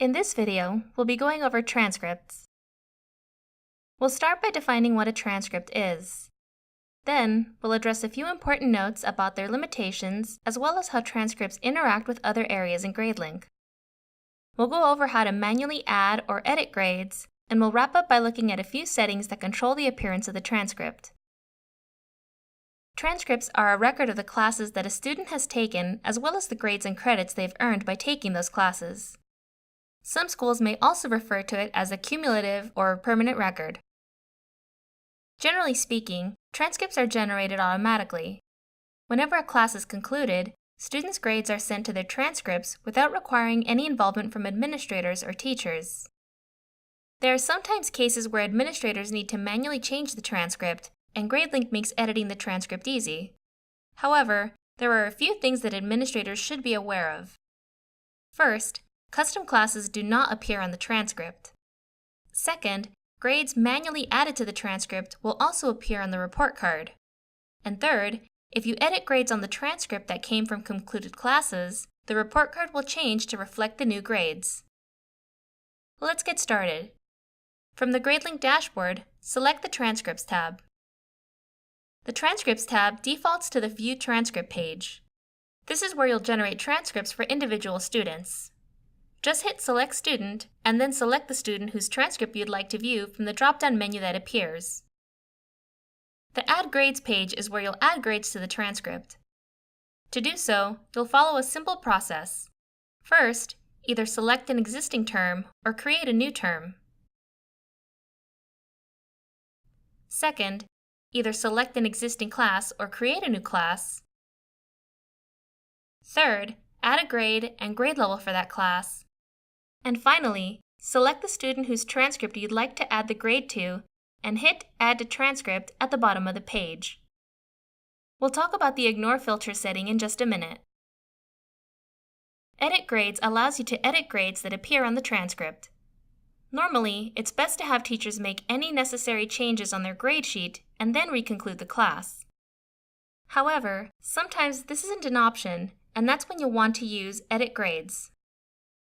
In this video, we'll be going over transcripts. We'll start by defining what a transcript is. Then, we'll address a few important notes about their limitations as well as how transcripts interact with other areas in GradeLink. We'll go over how to manually add or edit grades, and we'll wrap up by looking at a few settings that control the appearance of the transcript. Transcripts are a record of the classes that a student has taken as well as the grades and credits they've earned by taking those classes. Some schools may also refer to it as a cumulative or permanent record. Generally speaking, transcripts are generated automatically. Whenever a class is concluded, students' grades are sent to their transcripts without requiring any involvement from administrators or teachers. There are sometimes cases where administrators need to manually change the transcript, and GradeLink makes editing the transcript easy. However, there are a few things that administrators should be aware of. First, custom classes do not appear on the transcript. Second, grades manually added to the transcript will also appear on the report card. And third, if you edit grades on the transcript that came from concluded classes, the report card will change to reflect the new grades. Let's get started. From the GradeLink dashboard, select the Transcripts tab. The Transcripts tab defaults to the View Transcript page. This is where you'll generate transcripts for individual students. Just hit Select Student, and then select the student whose transcript you'd like to view from the drop-down menu that appears. The Add Grades page is where you'll add grades to the transcript. To do so, you'll follow a simple process. First, either select an existing term or create a new term. Second, either select an existing class or create a new class. Third, add a grade and grade level for that class. And finally, select the student whose transcript you'd like to add the grade to and hit Add to Transcript at the bottom of the page. We'll talk about the Ignore filter setting in just a minute. Edit Grades allows you to edit grades that appear on the transcript. Normally, it's best to have teachers make any necessary changes on their grade sheet and then reconclude the class. However, sometimes this isn't an option, and that's when you'll want to use Edit Grades.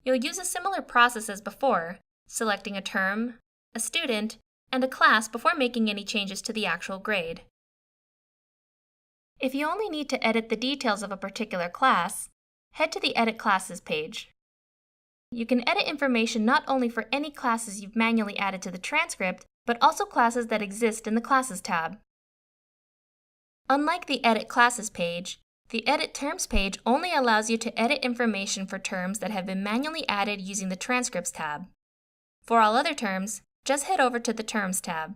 You'll use a similar process as before, selecting a term, a student, and a class before making any changes to the actual grade. If you only need to edit the details of a particular class, head to the Edit Classes page. You can edit information not only for any classes you've manually added to the transcript, but also classes that exist in the Classes tab. Unlike the Edit Classes page, the Edit Terms page only allows you to edit information for terms that have been manually added using the Transcripts tab. For all other terms, just head over to the Terms tab.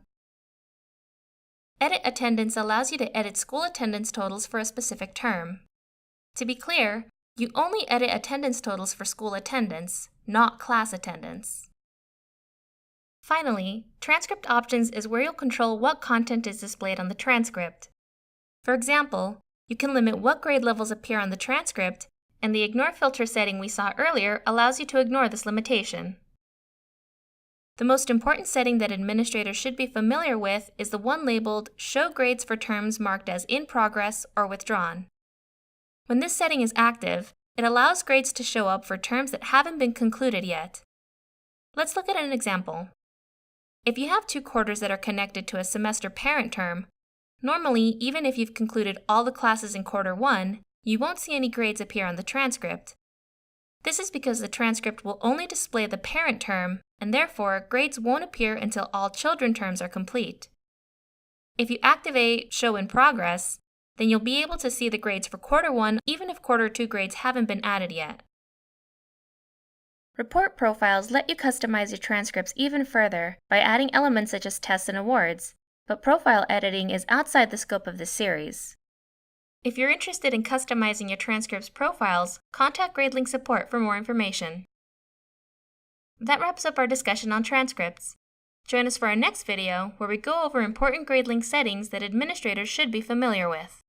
Edit Attendance allows you to edit school attendance totals for a specific term. To be clear, you only edit attendance totals for school attendance, not class attendance. Finally, Transcript Options is where you'll control what content is displayed on the transcript. For example, you can limit what grade levels appear on the transcript, and the Ignore filter setting we saw earlier allows you to ignore this limitation. The most important setting that administrators should be familiar with is the one labeled Show Grades for Terms marked as In Progress or Withdrawn. When this setting is active, it allows grades to show up for terms that haven't been concluded yet. Let's look at an example. If you have two quarters that are connected to a semester parent term, normally, even if you've concluded all the classes in quarter 1, you won't see any grades appear on the transcript. This is because the transcript will only display the parent term, and therefore grades won't appear until all children terms are complete. If you activate Show in Progress, then you'll be able to see the grades for quarter 1 even if quarter 2 grades haven't been added yet. Report profiles let you customize your transcripts even further by adding elements such as tests and awards. But profile editing is outside the scope of this series. If you're interested in customizing your transcripts profiles, contact GradeLink support for more information. That wraps up our discussion on transcripts. Join us for our next video where we go over important GradeLink settings that administrators should be familiar with.